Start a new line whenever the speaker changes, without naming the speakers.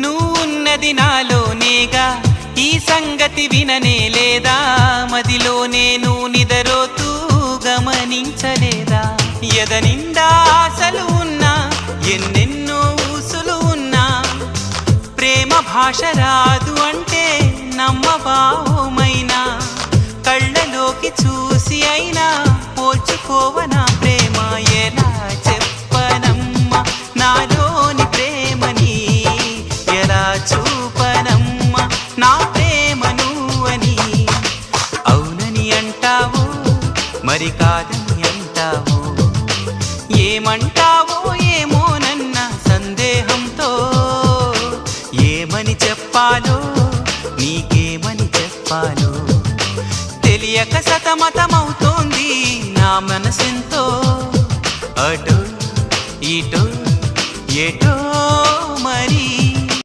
నువ్వున్నది నాలోనేగా, ఈ సంగతి విననే లేదా, మదిలోనే నువ్వు నిదరోతూ గమనించలేదా? ఎదనిండా ఆశలు ఉన్నా, ఎన్నెన్నో ఊసులు ఉన్నా, ప్రేమ భాష రాదు అంటే నమ్మబావోమైనా, కళ్ళలోకి చూసి అయినా పోల్చుకోవనా ప్రేమ? ఎలా చెప్పనమ్మా నాలోని ప్రేమని, ఎలా చూపనమ్మా నా ప్రేమ నువ్వని? అవునని అంటావు మరి కాదని అంటావు, ఏమంటావో ఏమోనన్న సందేహంతో, ఏమని చెప్పాలో నీకేమని చెప్పాలో తెలియక సతమతమవుతోంది నా మనసెంతో. అటు ఇటు